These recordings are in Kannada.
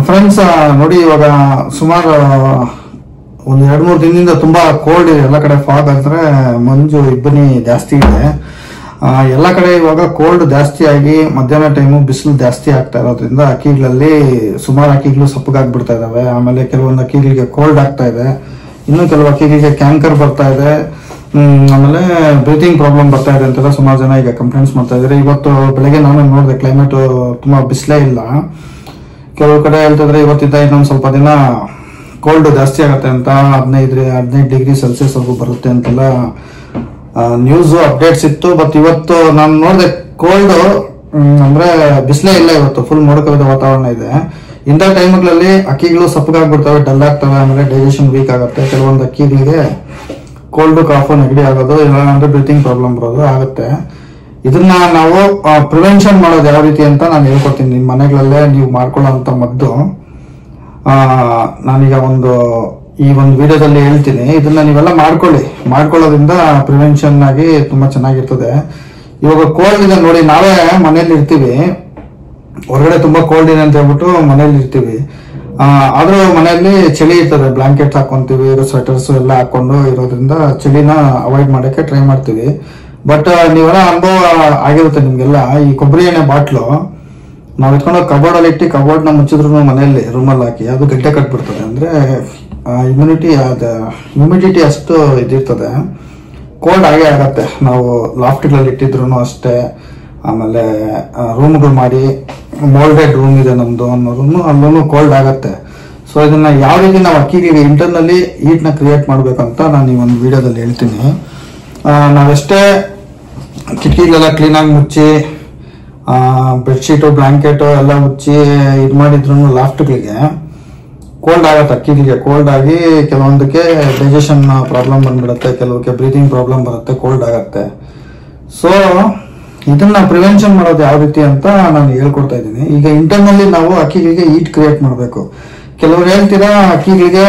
ಫ್ರೆಂಡ್ಸ್ ನೋಡಿ, ಇವಾಗ ಸುಮಾರು ಒಂದು 2-3 ದಿನದಿಂದ ತುಂಬಾ ಕೋಲ್ಡ್ ಇದೆ. ಎಲ್ಲ ಕಡೆ ಫಾಗ್ ಅಂದ್ರೆ ಮಂಜು ಇಬ್ಬನಿ ಜಾಸ್ತಿ ಇದೆ. ಎಲ್ಲ ಕಡೆ ಇವಾಗ ಕೋಲ್ಡ್ ಜಾಸ್ತಿ ಆಗಿ ಮಧ್ಯಾಹ್ನ ಟೈಮು ಬಿಸಿಲು ಜಾಸ್ತಿ ಆಗ್ತಾ ಇರೋದ್ರಿಂದ ಅಕ್ಕಿಗಳಲ್ಲಿ ಸುಮಾರು ಅಕ್ಕಿಗಳು ಸಪ್ಪಗಾಗ್ಬಿಡ್ತಾ ಇದಾವೆ. ಆಮೇಲೆ ಕೆಲವೊಂದು ಅಕ್ಕಿಗಳಿಗೆ ಕೋಲ್ಡ್ ಆಗ್ತಾ ಇದೆ. ಇನ್ನು ಕೆಲವು ಅಕ್ಕಿಗಳಿಗೆ ಕ್ಯಾಂಕರ್ ಬರ್ತಾ ಇದೆ. ಆಮೇಲೆ ಬ್ರೀತಿಂಗ್ ಪ್ರಾಬ್ಲಮ್ ಬರ್ತಾ ಇದೆ ಅಂತೆಲ್ಲ ಸುಮಾರು ಜನ ಈಗ ಕಂಪ್ಲೇಂಟ್ಸ್ ಮಾಡ್ತಾ ಇದ್ದಾರೆ. ಇವತ್ತು ಬೆಳಗ್ಗೆ ನಾನು ನೋಡಿದೆ, ಕ್ಲೈಮೇಟ್ ತುಂಬಾ ಬಿಸಿಲೇ ಇಲ್ಲ. ಕೆಲವು ಕಡೆ ಹೇಳ್ತಿದ್ರೆ ಇವತ್ತಿದ್ದ ಇನ್ನೊಂದು ಸ್ವಲ್ಪ ದಿನ ಕೋಲ್ಡ್ ಜಾಸ್ತಿ ಆಗುತ್ತೆ ಅಂತ, 15 ಡಿಗ್ರಿ ಸೆಲ್ಸಿಯಸ್ ವರೆಗೂ ಬರುತ್ತೆ ಅಂತೆಲ್ಲ ನ್ಯೂಸ್ ಅಪ್ಡೇಟ್ಸ್ ಇತ್ತು. ಬಟ್ ಇವತ್ತು ನಾನು ನೋಡಿದೆ ಕೋಲ್ಡ್ ಅಂದ್ರೆ ಬಿಸಿಲೇ ಇಲ್ಲ. ಇವತ್ತು ಫುಲ್ ಮೋಡ ಕವಿದ ವಾತಾವರಣ ಇದೆ. ಇಂಥ ಟೈಮ್ಗಳಲ್ಲಿ ಅಕ್ಕಿಗಳು ಸಪ್ಪಗಾಗ್ಬಿಡ್ತವೆ, ಡಲ್ ಆಗ್ತವೆ. ಆಮೇಲೆ ಡೈಜೆಷನ್ ವೀಕ್ ಆಗುತ್ತೆ. ಕೆಲವೊಂದು ಅಕ್ಕಿಗಳಿಗೆ ಕೋಲ್ಡ್, ಕಾಫು, ನೆಗಡಿ ಆಗೋದು, ಇಲ್ಲ ಅಂದ್ರೆ ಬ್ರೀತಿಂಗ್ ಪ್ರಾಬ್ಲಮ್ ಬರೋದು ಆಗುತ್ತೆ. ಇದನ್ನ ನಾವು ಪ್ರಿವೆನ್ಷನ್ ಮಾಡೋದು ಯಾವ ರೀತಿ ಅಂತ ನಾನು ಹೇಳ್ಕೊಡ್ತೀನಿ. ನಿಮ್ಮ ಮನೆಗಳಲ್ಲೇ ನೀವು ಮಾಡ್ಕೊಳ್ಳೋಂಥ ಮದ್ದು ನಾನೀಗ ಈ ಒಂದು ವಿಡಿಯೋದಲ್ಲಿ ಹೇಳ್ತೀನಿ. ಇದನ್ನ ನೀವೆಲ್ಲ ಮಾಡ್ಕೊಳ್ಳೋದ್ರಿಂದ ಪ್ರಿವೆನ್ಷನ್ ಆಗಿ ತುಂಬಾ ಚೆನ್ನಾಗಿರ್ತದೆ. ಇವಾಗ ಕೋಲ್ಡ್ ಇದೆ ನೋಡಿ, ನಾವೇ ಮನೇಲಿ ಇರ್ತೀವಿ, ಹೊರಗಡೆ ತುಂಬಾ ಕೋಲ್ಡ್ ಇದೆ ಅಂತ ಹೇಳ್ಬಿಟ್ಟು ಮನೇಲಿ ಇರ್ತೀವಿ. ಆದ್ರೂ ಮನೆಯಲ್ಲಿ ಚಳಿ ಇರ್ತದೆ, ಬ್ಲಾಂಕೆಟ್ ಹಾಕೊಂತೀವಿ, ಸ್ವೆಟರ್ಸ್ ಎಲ್ಲ ಹಾಕೊಂಡು ಇರೋದ್ರಿಂದ ಚಳಿನ ಅವಾಯ್ಡ್ ಮಾಡಕ್ಕೆ ಟ್ರೈ ಮಾಡ್ತೀವಿ. ಬಟ್ ನೀವೆಲ್ಲ ಅನುಭವ ಆಗಿರುತ್ತೆ ನಿಮ್ಗೆಲ್ಲ. ಈ ಕೊಬ್ಬರಿ ಎಣ್ಣೆ ಬಾಟ್ಲು ನಾವ್ ಎತ್ಕೊಂಡು ಕಬೋರ್ಡ್ ಅಲ್ಲಿ ಇಟ್ಟು ಕಬೋರ್ಡ್ ನ ಮುಚ್ಚಿದ್ರು ಮನೆಯಲ್ಲಿ ರೂಮಲ್ಲಿ ಹಾಕಿ ಅದು ಗಡ್ಡೆ ಕಟ್ಬಿಡ್ತದೆ. ಅಂದ್ರೆ ಹ್ಯೂಮಿಡಿಟಿ ಅಷ್ಟು ಇದಿರ್ತದೆ, ಕೋಲ್ಡ್ ಆಗೇ ಆಗತ್ತೆ. ನಾವು ಲಾಫ್ಟ್ಗಳಲ್ಲಿ ಇಟ್ಟಿದ್ರು ಅಷ್ಟೇ. ಆಮೇಲೆ ರೂಮ್ಗಳು ಮಾಡಿ, ಮೋಲ್ಡೆಡ್ ರೂಮ್ ಇದೆ ನಮ್ದು ಅನ್ನೋದನ್ನು ಅಲ್ಲೂ ಕೋಲ್ಡ್ ಆಗತ್ತೆ. ಸೊ ಇದನ್ನ ಯಾವ ರೀತಿ ನಾವು ಅಕ್ಕಿಗೆ ಇಂಟರ್ನಲ್ಲಿ ಹೀಟ್ ನ ಕ್ರಿಯೇಟ್ ಮಾಡ್ಬೇಕಂತ ನಾನು ಈ ಒಂದು ವಿಡಿಯೋದಲ್ಲಿ ಹೇಳ್ತೀನಿ. ನಾವೆಷ್ಟೇ ಕಿಟಕಿಗಳೆಲ್ಲ ಕ್ಲೀನ್ ಆಗಿ ಮುಚ್ಚಿ, ಬೆಡ್ಶೀಟು, ಬ್ಲಾಂಕೆಟು ಎಲ್ಲ ಮುಚ್ಚಿ ಇದು ಮಾಡಿದ್ರು ಲಾಫ್ಟ್ಗಳಿಗೆ ಕೋಲ್ಡ್ ಆಗತ್ತೆ. ಅಕ್ಕಿಗಳಿಗೆ ಕೋಲ್ಡ್ ಆಗಿ ಕೆಲವೊಂದಕ್ಕೆ ಡೈಜೆಷನ್ ಪ್ರಾಬ್ಲಮ್ ಬಂದ್ಬಿಡುತ್ತೆ, ಕೆಲವಕ್ಕೆ ಬ್ರೀತಿಂಗ್ ಪ್ರಾಬ್ಲಮ್ ಬರುತ್ತೆ, ಕೋಲ್ಡ್ ಆಗತ್ತೆ. ಸೊ ಇದನ್ನ ಪ್ರಿವೆನ್ಷನ್ ಮಾಡೋದು ಯಾವ ರೀತಿ ಅಂತ ನಾನು ಹೇಳ್ಕೊಡ್ತಾ ಇದ್ದೀನಿ. ಈಗ ಇಂಟರ್ನಲ್ಲಿ ನಾವು ಅಕ್ಕಿಗಳಿಗೆ ಹೀಟ್ ಕ್ರಿಯೇಟ್ ಮಾಡಬೇಕು. ಕೆಲವರು ಹೇಳ್ತೀರಾ ಅಕ್ಕಿಗಳಿಗೆ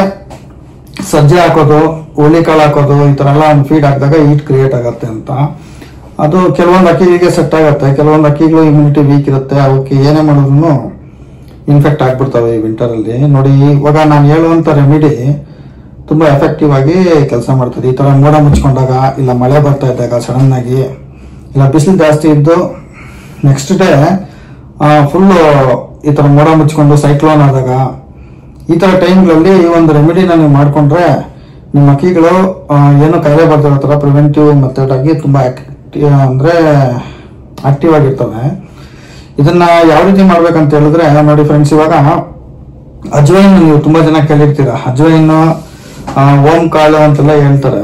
ಸಜ್ಜೆ ಹಾಕೋದು, ಹುಳಿಕಾಳು ಹಾಕೋದು, ಈ ತರ ಎಲ್ಲ ಫೀಡ್ ಹಾಕಿದಾಗ ಹೀಟ್ ಕ್ರಿಯೇಟ್ ಆಗತ್ತೆ ಅಂತ. ಅದು ಕೆಲವೊಂದು ಅಕ್ಕಿಗಳಿಗೆ ಸೆಟ್ ಆಗತ್ತೆ. ಕೆಲವೊಂದು ಅಕ್ಕಿಗಳು ಇಮ್ಯುನಿಟಿ ವೀಕ್ ಇರುತ್ತೆ, ಅವಕ್ಕೆ ಏನೇ ಮಾಡಿದ್ರು ಇನ್ಫೆಕ್ಟ್ ಆಗ್ಬಿಡ್ತವೆ ಈ ವಿಂಟರ್ ಅಲ್ಲಿ. ನೋಡಿ, ಇವಾಗ ನಾನು ಹೇಳುವಂತ ರೆಮಿಡಿ ತುಂಬಾ ಎಫೆಕ್ಟಿವ್ ಆಗಿ ಕೆಲಸ ಮಾಡ್ತದೆ. ಈ ತರ ಮೋಡ ಮುಚ್ಕೊಂಡಾಗ, ಇಲ್ಲ ಮಳೆ ಬರ್ತಾ ಇದ್ದಾಗ ಸಡನ್ ಆಗಿ, ಇಲ್ಲ ಬಿಸಿಲು ಜಾಸ್ತಿ ಇದ್ದು ನೆಕ್ಸ್ಟ್ ಡೇ ಫುಲ್ ಈ ತರ ಮೋಡ ಮುಚ್ಕೊಂಡು ಸೈಕ್ಲೋನ್ ಆದಾಗ, ಈ ತರ ಟೈಮ್ಗಳಲ್ಲಿ ಈ ಒಂದು ರೆಮಿಡಿನ ನೀವು ಮಾಡ್ಕೊಂಡ್ರೆ ನಿಮ್ಮ ಅಕ್ಕಿಗಳು ಏನು ಕಾಯಿಲೆ ಬರ್ತಿರೋ ತರ ಪ್ರಿವೆಂಟಿವ್ ಮೆಥಡ್ ಆಗಿ ತುಂಬಾ ಆಕ್ಟಿವ್ ಆಗಿರ್ತವೆ. ಇದನ್ನ ಯಾವ ರೀತಿ ಮಾಡ್ಬೇಕಂತ ಹೇಳಿದ್ರೆ ನೋಡಿ ಫ್ರೆಂಡ್ಸ್, ಇವಾಗ ಅಜ್ವೈನ್ ನೀವು ತುಂಬಾ ಜನ ಕೇಳಿರ್ತೀರ. ಅಜ್ವೈನ್, ಓಂ ಕಾಳು ಅಂತೆಲ್ಲ ಹೇಳ್ತಾರೆ.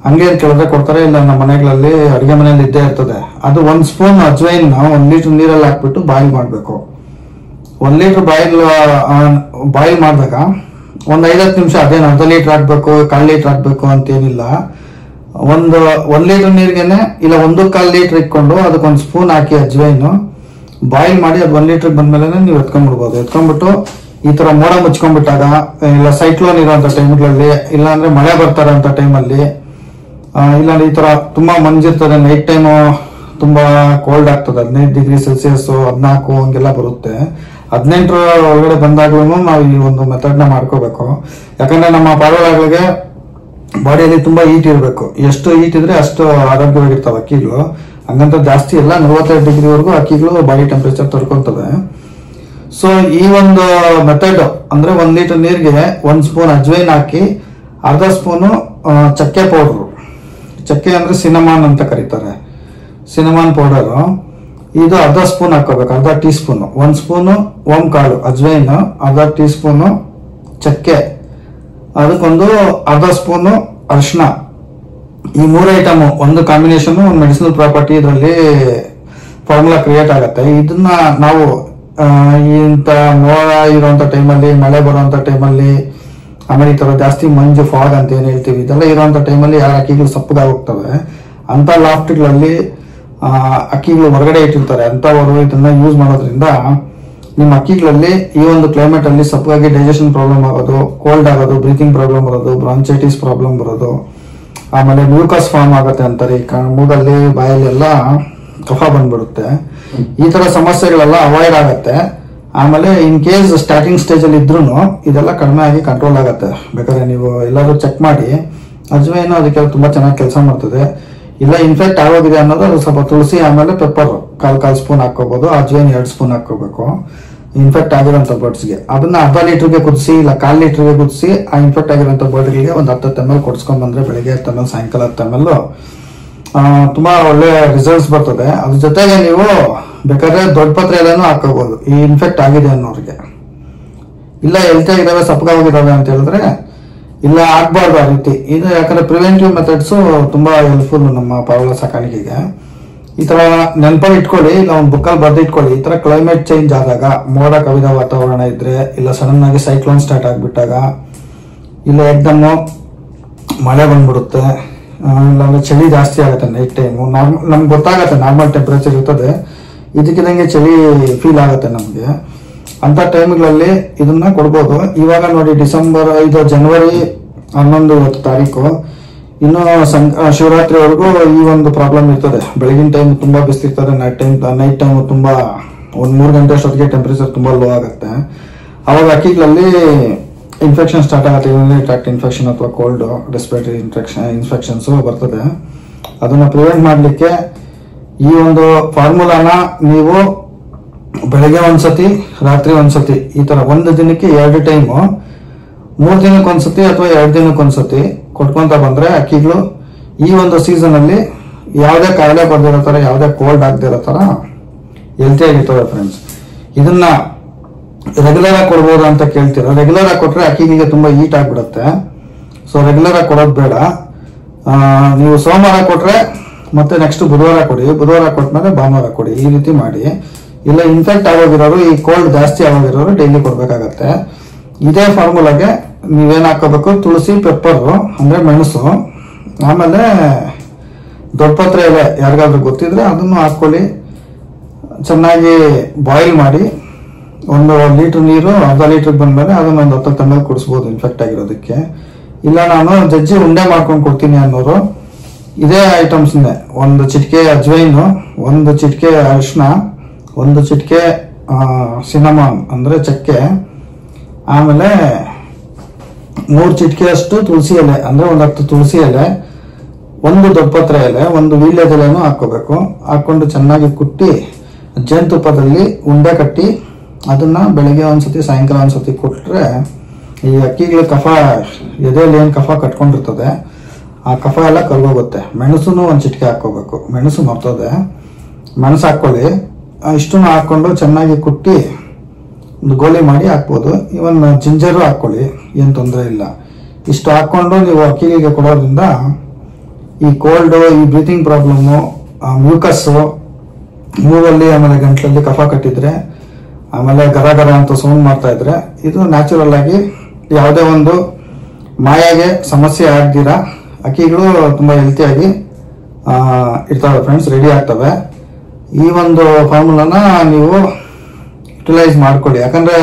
ಹಂಗೆ ಕೇಳಿದ್ರೆ ಕೊಡ್ತಾರೆ, ಇಲ್ಲ ನಮ್ಮ ಮನೆಗಳಲ್ಲಿ ಅಡುಗೆ ಮನೆಯಲ್ಲಿ ಇದ್ದೇ ಇರ್ತದೆ. ಅದು 1 ಸ್ಪೂನ್ ಅಜ್ವೈನ್ 1 ಲೀಟರ್ ನೀರಲ್ಲಿ ಹಾಕ್ಬಿಟ್ಟು ಬಾಯ್ಲ್ ಮಾಡ್ಬೇಕು. 1 ಲೀಟರ್ ಬಾಯ್ಲ್ ಮಾಡಿದಾಗ ಒಂದು 5-10 ನಿಮಿಷ, ಅದೇನು ಅರ್ಧ ಲೀಟರ್ ಹಾಕ್ಬೇಕು, 1/4 ಲೀಟರ್ ಹಾಕ್ಬೇಕು ಅಂತೇನಿಲ್ಲ. 1 ಲೀಟರ್ ನೀರಿಗೆನೆ ಇಲ್ಲ 1/4 ಲೀಟರ್ ಇಟ್ಕೊಂಡು ಅದಕ್ಕೊಂದು ಸ್ಪೂನ್ ಹಾಕಿ ಅಜ್ವೈನು ಬಾಯ್ಲ್ ಮಾಡಿ ಅದು 1 ಲೀಟರ್ ಬಂದ್ಮೇಲೆ ನೀವು ಎತ್ಕೊಂಡ್ಬಿಡ್ಬೋದು. ಎತ್ಕೊಂಡ್ಬಿಟ್ಟು ಈ ತರ ಮೋಡ ಮುಚ್ಕೊಂಡ್ಬಿಟ್ಟಾಗ, ಇಲ್ಲ ಸೈಕ್ಲೋನ್ ಇರುವಂತ ಟೈಮ್ಗಳಲ್ಲಿ, ಇಲ್ಲ ಅಂದ್ರೆ ಮಳೆ ಬರ್ತಾರಂತ ಟೈಮಲ್ಲಿ, ಇಲ್ಲಾಂದ್ರೆ ಈ ತರ ತುಂಬಾ ಮಂಜಿರ್ತದೆ, ನೈಟ್ ಟೈಮು ತುಂಬಾ ಕೋಲ್ಡ್ ಆಗ್ತದೆ, 15 ಡಿಗ್ರಿ ಸೆಲ್ಸಿಯಸ್ 14 ಹಂಗೆಲ್ಲ ಬರುತ್ತೆ. 18 ಒಳಗಡೆ ಬಂದಾಗ್ಲೂ ನಾವು ಈ ಒಂದು ಮೆಥಡ್ ನ ಮಾಡ್ಕೋಬೇಕು. ಯಾಕಂದ್ರೆ ನಮ್ಮ ಪಾರಿವಾಳಗಳಿಗೆ ಬಾಡಿಯಲ್ಲಿ ತುಂಬಾ ಹೀಟ್ ಇರಬೇಕು. ಎಷ್ಟು ಹೀಟ್ ಇದ್ರೆ ಅಷ್ಟು ಆರೋಗ್ಯವಾಗಿರ್ತಾವೆ ಅಕ್ಕಿಗಳು. ಹಂಗಂತ ಜಾಸ್ತಿ ಇಲ್ಲ, 45 ಡಿಗ್ರಿವರೆಗೂ ಅಕ್ಕಿಗಳು ಬಾಡಿ ಟೆಂಪರೇಚರ್ ತಡ್ಕೊಂತವೆ. ಸೊ ಈ ಒಂದು ಮೆಥಡ್ ಅಂದ್ರೆ 1 ಲೀಟರ್ ನೀರಿಗೆ 1 ಸ್ಪೂನ್ ಅಜ್ವೈನ್ ಹಾಕಿ, ಅರ್ಧ ಸ್ಪೂನು ಚಕ್ಕೆ ಪೌಡರ್, ಚಕ್ಕೆ ಅಂದ್ರೆ ಸಿನಮಾನ್ ಅಂತ ಕರೀತಾರೆ, ಸಿನಮಾನ್ ಪೌಡರ್, ಇದು ಅರ್ಧ ಸ್ಪೂನ್ ಹಾಕೋಬೇಕು, ಅರ್ಧ ಟೀ ಸ್ಪೂನ್. 1 ಸ್ಪೂನು ಓಂ ಕಾಳು ಅಜ್ವೈನ್, ಅರ್ಧ ಟೀ ಸ್ಪೂನು ಚಕ್ಕೆ, ಅದಕ್ಕೊಂದು ಅರ್ಧ ಸ್ಪೂನು ಅರಿಶಿನ. ಈ 3 ಐಟಮ್ ಒಂದು ಕಾಂಬಿನೇಷನ್, ಒಂದು ಮೆಡಿಸಿನಲ್ ಪ್ರಾಪರ್ಟಿ ಇದರಲ್ಲಿ ಫಾರ್ಮುಲಾ ಕ್ರಿಯೇಟ್ ಆಗುತ್ತೆ. ಇದನ್ನ ನಾವು ಇಂತ ಮೋಡ ಇರುವಂತ ಟೈಮಲ್ಲಿ, ಮಳೆ ಬರುವಂತ ಟೈಮಲ್ಲಿ, ಆಮೇಲೆ ಈ ತರ ಜಾಸ್ತಿ ಮಂಜು, ಫಾಗ್ ಅಂತ ಏನ್ ಹೇಳ್ತೀವಿ, ಇದೆಲ್ಲ ಇರುವಂತ ಟೈಮಲ್ಲಿ ಯಾರ ಅಕ್ಕಿಗಳು ಸಪ್ಪಗಾಗಿ ಹೋಗ್ತವೆ ಅಂತ ಲಾಫ್ಟ್ಗಳಲ್ಲಿ ಅಕ್ಕಿಗಳು ಹೊರಗಡೆ ಇಟ್ಟಿರ್ತಾರೆ ಅಂತವರು ಇದನ್ನ ಯೂಸ್ ಮಾಡೋದ್ರಿಂದ ನಿಮ್ಮ ಅಕ್ಕಿಗಳಲ್ಲಿ ಈ ಒಂದು ಕ್ಲೈಮೇಟ್ ಅಲ್ಲಿ ಸಪ್ಪಗಾಗಿ ಡೈಜೆಷನ್ ಪ್ರಾಬ್ಲಮ್ ಆಗೋದು, ಕೋಲ್ಡ್ ಆಗೋದು, ಬ್ರೀತಿಂಗ್ ಪ್ರಾಬ್ಲಮ್ ಬರೋದು, ಬ್ರಾಂಚೈಟಿಸ್ ಪ್ರಾಬ್ಲಮ್ ಬರೋದು, ಆಮೇಲೆ ಮ್ಯೂಕಸ್ ಫಾರ್ಮ್ ಆಗುತ್ತೆ ಅಂತಾರೆ. ಮೂಗಲ್ಲಿ, ಬಾಯಲ್ಲಿ ಎಲ್ಲ ಕಫ ಬಂದ್ಬಿಡುತ್ತೆ. ಈ ತರ ಸಮಸ್ಯೆಗಳೆಲ್ಲ ಅವಾಯ್ಡ್ ಆಗತ್ತೆ. ಆಮೇಲೆ ಇನ್ ಕೇಸ್ ಸ್ಟಾರ್ಟಿಂಗ್ ಸ್ಟೇಜ್ ಅಲ್ಲಿ ಇದ್ರೂ ಇದೆಲ್ಲ ಕಡಿಮೆ ಆಗಿ ಕಂಟ್ರೋಲ್ ಆಗುತ್ತೆ. ಬೇಕಾದ್ರೆ ನೀವು ಎಲ್ಲಾದ್ರೂ ಚೆಕ್ ಮಾಡಿ. ಅಜ್ವೈನ್ ಅದಕ್ಕೆ ತುಂಬಾ ಚೆನ್ನಾಗಿ ಕೆಲಸ ಮಾಡ್ತದೆ. ಇಲ್ಲ ಇನ್ಫೆಕ್ಟ್ ಆಗೋಗಿದೆ ಅನ್ನೋದು ಅದು ಸ್ವಲ್ಪ ತುಳಸಿ ಆಮೇಲೆ ಪೆಪ್ಪರ್ ಕಾಲ್ ಸ್ಪೂನ್ ಹಾಕೋಬಹುದು. ಅಜ್ವೈನ್ 2 ಸ್ಪೂನ್ ಹಾಕೋಬೇಕು ಇನ್ಫೆಕ್ಟ್ ಆಗಿರೋಂಥ ಬರ್ಡ್ಸ್ಗೆ. ಅದನ್ನ ಅರ್ಧ ಲೀಟರ್ಗೆ ಕುದಿಸಿ ಇಲ್ಲ 1/4 ಲೀಟರ್ಗೆ ಕುದಿಸಿ ಆ ಇನ್ಫೆಕ್ಟ್ ಆಗಿರೋಂಥ ಬರ್ಡ್ಗಳಿಗೆ ಒಂದು 10 ml ಕೊಡ್ಸ್ಕೊಂಡ್ ಬಂದ್ರೆ ಬೆಳಿಗ್ಗೆ 10 ml ಸಾಯಂಕಾಲ 10 ml ತುಂಬಾ ಒಳ್ಳೆ ರಿಸಲ್ಟ್ಸ್ ಬರ್ತದೆ. ಅದ್ರ ಜೊತೆಗೆ ನೀವು ಬೇಕಾದ್ರೆ ದೊಡ್ಡ ಪತ್ರೆ ಎಲ್ಲಾನು ಹಾಕೋಬಹುದು ಈ ಇನ್ಫೆಕ್ಟ್ ಆಗಿದೆ ಅನ್ನೋರಿಗೆ. ಇಲ್ಲ ಹೆಲ್ತಿ ಆಗಿದಾವೆ ಸಪ್ಪಗಾಗಿದಾವೆ ಅಂತ ಹೇಳಿದ್ರೆ ಇಲ್ಲ ಆಗ್ಬಾರ್ದು ಆ ರೀತಿ. ಇದು ಯಾಕಂದ್ರೆ ಪ್ರಿವೆಂಟಿವ್ ಮೆಥಡ್ಸ್ ತುಂಬಾ ಹೆಲ್ಪ್ಫುಲ್ ನಮ್ಮ ಪಾರಿವಾಳ ಸಾಕಾಣಿಕೆಗೆ. ಈ ತರ ನೆನಪಲ್ಲಿ ಇಟ್ಕೊಳ್ಳಿ, ಇಲ್ಲ ಒಂದು ಬುಕ್ಕಲ್ಲಿ ಬರ್ದು ಇಟ್ಕೊಳ್ಳಿ. ಈ ತರ ಕ್ಲೈಮೇಟ್ ಚೇಂಜ್ ಆದಾಗ, ಮೋಡ ಕವಿದ ವಾತಾವರಣ ಇದ್ರೆ, ಇಲ್ಲ ಸಡನ್ ಆಗಿ ಸೈಕ್ಲೋನ್ ಸ್ಟಾರ್ಟ್ ಆಗ್ಬಿಟ್ಟಾಗ, ಇಲ್ಲ ಏಕ್ದಮ್ಮು ಮಳೆ ಬಂದ್ಬಿಡುತ್ತೆ, ಇಲ್ಲಾಂದ್ರೆ ಚಳಿ ಜಾಸ್ತಿ ಆಗುತ್ತೆ ನೈಟ್ ಟೈಮು. ನಮ್ಗೆ ಗೊತ್ತಾಗತ್ತೆ ನಾರ್ಮಲ್ ಟೆಂಪರೇಚರ್ ಇರ್ತದೆ, ಇದಕ್ಕಿದಂಗೆ ಚಳಿ ಫೀಲ್ ಆಗುತ್ತೆ ನಮ್ಗೆ. ಅಂತ ಟೈಮ್ಗಳಲ್ಲಿ ಇದನ್ನ ಕೊಡ್ಬೋದು. ಇವಾಗ ನೋಡಿ ಜನವರಿ 11 ಇವತ್ತು ತಾರೀಕು. ಇನ್ನು ಶಿವರಾತ್ರಿವರೆಗೂ ಈ ಒಂದು ಪ್ರಾಬ್ಲಮ್ ಇರ್ತದೆ. ಬೆಳಗಿನ ಟೈಮ್ ತುಂಬಾ ಬಿಸಿಲಿರ್ತದೆ, ನೈಟ್ ಟೈಮ್ ತುಂಬಾ 1-3 ಗಂಟೆ ಅಷ್ಟೊತ್ತಿಗೆ ಟೆಂಪರೇಚರ್ ತುಂಬಾ ಲೋ ಆಗುತ್ತೆ. ಅವಾಗ ಹಕ್ಕಿಗಳಲ್ಲಿ ಇನ್ಫೆಕ್ಷನ್ ಸ್ಟಾರ್ಟ್ ಆಗುತ್ತೆ. ಯೂರಿನರಿ ಟ್ರಾಕ್ಟ್ ಇನ್ಫೆಕ್ಷನ್ ಅಥವಾ ಕೋಲ್ಡ್ ರೆಸ್ಪಿರೇಟರಿ ಇನ್ಫೆಕ್ಷನ್ಸ್ ಬರ್ತದೆ. ಅದನ್ನ ಪ್ರಿವೆಂಟ್ ಮಾಡ್ಲಿಕ್ಕೆ ಈ ಒಂದು ಫಾರ್ಮುಲಾನ ನೀವು ಬೆಳಗ್ಗೆ ಒಂದ್ಸತಿ ರಾತ್ರಿ ಒಂದ್ಸತಿ ಈ ತರ ಒಂದು ದಿನಕ್ಕೆ 2 ಟೈಮು 3 ದಿನಕ್ಕೊಂದ್ಸತಿ ಅಥವಾ 2 ದಿನಕ್ಕೊಂದ್ಸತಿ ಕೊಟ್ಕೊಂತ ಬಂದ್ರೆ ಅಕ್ಕಿಗಳು ಈ ಒಂದು ಸೀಸನ್ ಅಲ್ಲಿ ಯಾವುದೇ ಕಾಯಿಲೆ ಬರ್ದಿರೋ ತರ, ಯಾವುದೇ ಕೋಲ್ಡ್ ಆಗದಿರೋ ತರ ಹೆಲ್ತಿ ಆಗಿರ್ತವೆ ಫ್ರೆಂಡ್ಸ್. ಇದನ್ನ ರೆಗ್ಯುಲರ್ ಆಗಿ ಕೊಡ್ಬೋದು ಅಂತ ಕೇಳ್ತೀರಾ. ರೆಗ್ಯುಲರ್ ಆಗಿ ಕೊಟ್ರೆ ಅಕ್ಕಿಗಳಿಗೆ ತುಂಬಾ ಹೀಟ್ ಆಗ್ಬಿಡುತ್ತೆ. ಸೊ ರೆಗ್ಯುಲರ್ ಆಗಿ ಕೊಡೋದು ಬೇಡ. ನೀವು ಸೋಮವಾರ ಕೊಟ್ರೆ ಮತ್ತೆ ನೆಕ್ಸ್ಟ್ ಬುಧವಾರ ಕೊಡಿ, ಬುಧವಾರ ಕೊಟ್ಮೇಲೆ ಭಾನುವಾರ ಕೊಡಿ. ಈ ರೀತಿ ಮಾಡಿ. ಇಲ್ಲ ಇನ್ಫೆಕ್ಟ್ ಆಗೋಗಿರೋರು, ಈ ಕೋಲ್ಡ್ ಜಾಸ್ತಿ ಆಗೋಗಿರೋರು ಡೈಲಿ ಕೊಡ್ಬೇಕಾಗತ್ತೆ. ಇದೇ ಫಾರ್ಮುಲಾಗೆ ನೀವೇನ್ ಹಾಕೋಬೇಕು, ತುಳಸಿ, ಪೆಪ್ಪರ್ ಅಂದ್ರೆ ಮೆಣಸು, ಆಮೇಲೆ ದೊಡ್ಡಪತ್ರೆ ಎಲೆ ಯಾರಿಗಾದ್ರೂ ಗೊತ್ತಿದ್ರೆ ಅದನ್ನು ಹಾಕೊಳ್ಳಿ. ಚೆನ್ನಾಗಿ ಬಾಯ್ಲ್ ಮಾಡಿ 1 ಲೀಟರ್ ನೀರು ಅರ್ಧ ಲೀಟರ್ ಬಂದ್ಮೇಲೆ ಅದನ್ನ ಒಂದು 10 ml ಕುಡಿಸ್ಬೋದು ಇನ್ಫೆಕ್ಟ್ ಆಗಿರೋದಕ್ಕೆ. ಇಲ್ಲ ನಾನು ಜಜ್ಜಿ ಉಂಡೆ ಮಾಡ್ಕೊಂಡು ಕೊಡ್ತೀನಿ ಅನ್ನೋರು ಇದೇ ಐಟಮ್ಸ್ನೇ 1 ಚಿಟಿಕೆ ಅಜ್ವೈನು, 1 ಚಿಟಿಕೆ ಅರಿಶಿನ, 1 ಚಿಟಿಕೆ ಸಿನಮಾನ್ ಅಂದ್ರೆ ಚಕ್ಕೆ, ಆಮೇಲೆ 3 ಚಿಟಿಕೆ ಅಷ್ಟು ತುಳಸಿ ಎಲೆ ಅಂದ್ರೆ 10 ತುಳಸಿ ಎಲೆ, 1 ದೊಡ್ಡಪತ್ರೆ ಎಲೆ, 1 ವೀಳ್ಯದೆಲೆನೂ ಹಾಕೋಬೇಕು. ಹಾಕೊಂಡು ಚೆನ್ನಾಗಿ ಕುಟ್ಟಿ ಜೇನುತುಪ್ಪದಲ್ಲಿ ಉಂಡೆ ಕಟ್ಟಿ ಅದನ್ನ ಬೆಳಿಗ್ಗೆ ಒಂದ್ಸತಿ ಸಾಯಂಕಾಲ ಒಂದ್ಸತಿ ಕೊಟ್ರೆ ಈ ಅಕ್ಕಿಗಳ ಕಫ, ಎದೆಯಲ್ಲಿ ಏನ್ ಕಫ ಕಟ್ಕೊಂಡಿರ್ತದೆ ಆ ಕಫ ಎಲ್ಲ ಕರ್ಗೋಗುತ್ತೆ. ಮೆಣಸುನು 1 ಚಿಟಿಕೆ ಹಾಕೋಬೇಕು. ಮೆಣಸು ಮರ್ತದೆ, ಮೆಣಸು ಹಾಕೊಳ್ಳಿ. ಇಷ್ಟನ್ನು ಹಾಕೊಂಡು ಚೆನ್ನಾಗಿ ಕುಟ್ಟಿ ಒಂದು ಗೋಲಿ ಮಾಡಿ ಹಾಕ್ಬೋದು. ಇವನ್ ಜಿಂಜರು ಹಾಕೊಳ್ಳಿ, ಏನ್ ತೊಂದರೆ ಇಲ್ಲ. ಇಷ್ಟು ಹಾಕೊಂಡು ನೀವು ಅಕ್ಕಿಗಳಿಗೆ ಕೊಡೋದ್ರಿಂದ ಈ ಕೋಲ್ಡ್, ಈ ಬ್ರೀತಿಂಗ್ ಪ್ರಾಬ್ಲಮ್ಮು, ಮ್ಯೂಕಸ್ ಮೂಗಲ್ಲಿ ಆಮೇಲೆ ಗಂಟ್ಲಲ್ಲಿ ಕಫ ಕಟ್ಟಿದ್ರೆ, ಆಮೇಲೆ ಗರ ಗರ ಅಂತ ಸೌಂಡ್ ಮಾಡ್ತಾ ಇದ್ರೆ, ಇದು ನ್ಯಾಚುರಲ್ ಆಗಿ ಯಾವುದೇ ಒಂದು ಮಾಯಾಗೆ ಸಮಸ್ಯೆ ಆಗ್ದಿರ ಅಕ್ಕಿಗಳು ತುಂಬಾ ಹೆಲ್ತಿಯಾಗಿ ಇರ್ತವೆ ಫ್ರೆಂಡ್ಸ್, ರೆಡಿ ಆಗ್ತವೆ. ಈ ಒಂದು ಫಾರ್ಮುಲಾನ ನೀವು ಯುಟಿಲೈಸ್ ಮಾಡ್ಕೊಳ್ಳಿ. ಯಾಕಂದ್ರೆ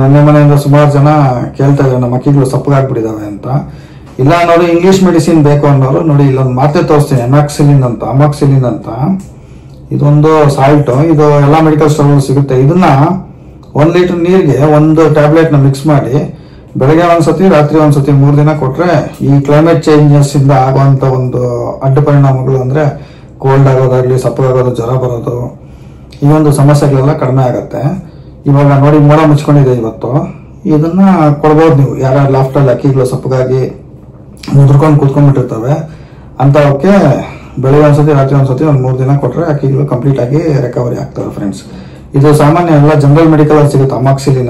ನನ್ನ ಮನೆಯಿಂದ ಸುಮಾರು ಜನ ಕೇಳ್ತಾ ಇದ್ದಾರೆ ನಮ್ಮ ಅಕ್ಕಿಗಳು ಸಪ್ಪಗಾಗ್ಬಿಟ್ಟಿದಾವೆ ಅಂತ. ಇಲ್ಲ ನೋಡಿ ಇಂಗ್ಲಿಷ್ ಮೆಡಿಸಿನ್ ಬೇಕು ಅನ್ನೋರು ನೋಡಿ ಇಲ್ಲೊಂದು ಮಾತ್ರೆ ತೋರಿಸ್ತೀನಿ, ಅಮಾಕ್ಸಿಲಿನ್ ಅಂತ. ಇದೊಂದು ಸಾಲ್ಟ್, ಇದು ಎಲ್ಲಾ ಮೆಡಿಕಲ್ ಸ್ಟೋರ್ ಸಿಗುತ್ತೆ. ಇದನ್ನ 1 ಲೀಟರ್ ನೀರಿಗೆ 1 ಟ್ಯಾಬ್ಲೆಟ್ ನ ಮಿಕ್ಸ್ ಮಾಡಿ ಬೆಳಗ್ಗೆ ಒಂದ್ಸತಿ ರಾತ್ರಿ ಒಂದ್ಸತಿ 3 ದಿನ ಕೊಟ್ರೆ ಈ ಕ್ಲೈಮೇಟ್ ಚೇಂಜಸ್ ಇಂದ ಆಗುವಂತ ಒಂದು ಅಡ್ಡ ಪರಿಣಾಮಗಳು ಅಂದ್ರೆ ಕೋಲ್ಡ್ ಆಗೋದಾಗ್ಲಿ, ಸಪ್ಪಗಾಗೋದು, ಜ್ವರ ಬರೋದು, ಈ ಒಂದು ಸಮಸ್ಯೆಗಳೆಲ್ಲ ಕಡಿಮೆ ಆಗತ್ತೆ. ಇವಾಗ ನೋಡಿ ಮೋಡ ಮುಚ್ಕೊಂಡಿದೆ ಇವತ್ತು, ಇದನ್ನ ಕೊಡ್ಬೋದು ನೀವು. ಯಾರ ಲಾಫ್ಟಲ್ಲಿ ಅಕ್ಕಿಗಳು ಸಪ್ಪಗಾಗಿ ಮುದ್ರಕೊಂಡು ಕೂತ್ಕೊಂಡ್ಬಿಟ್ಟಿರ್ತವೆ ಅಂತವಕ್ಕೆ ಬೆಳಗ್ಗೆ ಒಂದ್ಸತಿ ರಾತ್ರಿ ಒಂದ್ಸತಿ 3 ದಿನ ಕೊಟ್ರೆ ಅಕ್ಕಿಗಳು ಕಂಪ್ಲೀಟ್ ಆಗಿ ರಿಕವರಿ ಆಗ್ತವೆ ಫ್ರೆಂಡ್ಸ್. ಇದು ಸಾಮಾನ್ಯ ಎಲ್ಲ ಜನರಲ್ ಮೆಡಿಕಲ್ ಅಲ್ಲಿ ಸಿಗುತ್ತೆ. ಅಮಾಕ್ಸಿಲಿನ್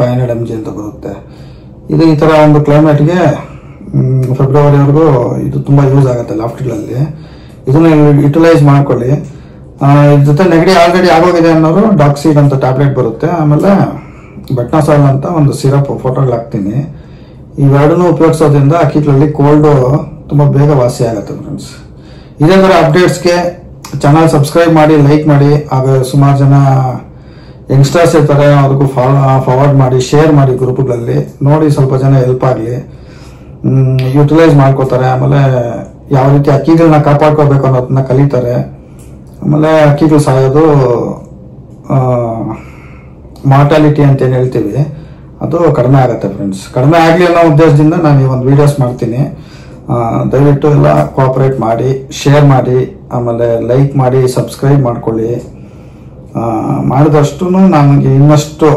500 mg ಅಂತ ಬರುತ್ತೆ. ಇದು ಈ ತರ ಒಂದು ಕ್ಲೈಮೇಟ್ಗೆ ಫೆಬ್ರವರಿವರೆಗೂ ಇದು ತುಂಬಾ ಯೂಸ್ ಆಗುತ್ತೆ ಲಾಫ್ಟ್ಗಳಲ್ಲಿ. ಇದನ್ನ ಯುಟಿಲೈಸ್ ಮಾಡ್ಕೊಳ್ಳಿ. ಇದ್ರ ಜೊತೆ ನೆಗಡಿ ಆಲ್ರೆಡಿ ಆಗೋಗಿದೆ ಅನ್ನೋರು ಡಾಕ್ಸಿಡ್ ಅಂತ ಟ್ಯಾಬ್ಲೆಟ್ ಬರುತ್ತೆ. ಆಮೇಲೆ ಬೆಟ್ನಾಸಾಲ್ ಅಂತ ಒಂದು ಸಿರಪ್ ಫೋಟೋಗಳು ಹಾಕ್ತೀನಿ. ಇವೆರಡನ್ನೂ ಉಪಯೋಗಿಸೋದ್ರಿಂದ ಅಕ್ಕಿಗಳಲ್ಲಿ ಕೋಲ್ಡ್ ತುಂಬಾ ಬೇಗ ವಾಸಿ ಆಗುತ್ತೆ ಫ್ರೆಂಡ್ಸ್. ಇದೇ ತರ ಅಪ್ಡೇಟ್ಸ್ಗೆ ಚಾನಲ್ ಸಬ್ಸ್ಕ್ರೈಬ್ ಮಾಡಿ, ಲೈಕ್ ಮಾಡಿ. ಆಗ ಸುಮಾರು ಜನ ಯಂಗ್ಸ್ಟರ್ಸ್ ಇರ್ತಾರೆ, ಅವ್ರಿಗೂ ಫಾರ್ವರ್ಡ್ ಮಾಡಿ, ಶೇರ್ ಮಾಡಿ ಗ್ರೂಪ್ಗಳಲ್ಲಿ. ನೋಡಿ ಸ್ವಲ್ಪ ಜನ ಹೆಲ್ಪ್ ಆಗಲಿ, ಯುಟಿಲೈಸ್ ಮಾಡ್ಕೋತಾರೆ. ಆಮೇಲೆ ಯಾವ ರೀತಿ ಅಕ್ಕಿಗಳನ್ನ ಕಾಪಾಡ್ಕೋಬೇಕು ಅನ್ನೋದನ್ನ ಕಲಿತಾರೆ. ಆಮೇಲೆ ಅಕ್ಕಿಗಳು ಸಾಯೋದು ಮಾರ್ಟಾಲಿಟಿ ಅಂತ ಏನು ಹೇಳ್ತೀವಿ ಅದು ಕಡಿಮೆ ಆಗುತ್ತೆ ಫ್ರೆಂಡ್ಸ್. ಕಡಿಮೆ ಆಗಲಿ ಅನ್ನೋ ಉದ್ದೇಶದಿಂದ ನಾನು ಈ ಒಂದು ವಿಡಿಯೋಸ್ ಮಾಡ್ತೀನಿ. ದಯವಿಟ್ಟು ಎಲ್ಲ ಕೋಆಪರೇಟ್ ಮಾಡಿ, ಶೇರ್ ಮಾಡಿ, ಆಮೇಲೆ ಲೈಕ್ ಮಾಡಿ, ಸಬ್ಸ್ಕ್ರೈಬ್ ಮಾಡ್ಕೊಳ್ಳಿ. ಮಾಡಿದಷ್ಟು ನಮಗೆ ಇನ್ನಷ್ಟು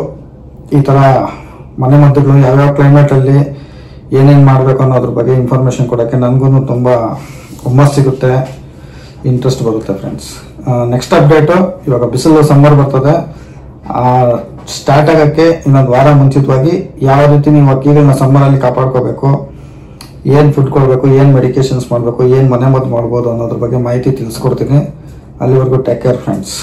ಈ ಥರ ಮನೆಮದ್ದುಗಳು ಯಾವ್ಯಾವ ಕ್ಲೈಮೇಟಲ್ಲಿ ಏನೇನು ಮಾಡಬೇಕು ಅನ್ನೋದ್ರ ಬಗ್ಗೆ ಇನ್ಫಾರ್ಮೇಷನ್ ಕೊಡೋಕ್ಕೆ ನನಗೂ ತುಂಬ ಹುಮ್ಮಸ್ ಸಿಗುತ್ತೆ, ಇಂಟ್ರೆಸ್ಟ್ ಬರುತ್ತೆ ಫ್ರೆಂಡ್ಸ್. ನೆಕ್ಸ್ಟ್ ಅಪ್ಡೇಟು, ಇವಾಗ ಬಿಸಿಲು ಸಮ್ಮರ್ ಬರ್ತದೆ, ಸ್ಟಾರ್ಟ್ ಆಗೋಕ್ಕೆ ಇನ್ನೊಂದು ವಾರ ಮುಂಚಿತವಾಗಿ ಯಾವ ರೀತಿ ನೀವು ಹಕ್ಕಿಗಳನ್ನ ಸಮ್ಮರಲ್ಲಿ ಕಾಪಾಡ್ಕೋಬೇಕು, ಏನು ಫುಡ್ ಕೊಡಬೇಕು, ಏನು ಮೆಡಿಕೇಶನ್ಸ್ ಮಾಡಬೇಕು, ಏನು ಮನೆ ಮದ್ದು ಮಾಡ್ಬೋದು ಅನ್ನೋದ್ರ ಬಗ್ಗೆ ಮಾಹಿತಿ ತಿಳಿಸ್ಕೊಡ್ತೀನಿ. ಅಲ್ಲಿವರೆಗೂ ಟೇಕ್ ಕೇರ್ ಫ್ರೆಂಡ್ಸ್.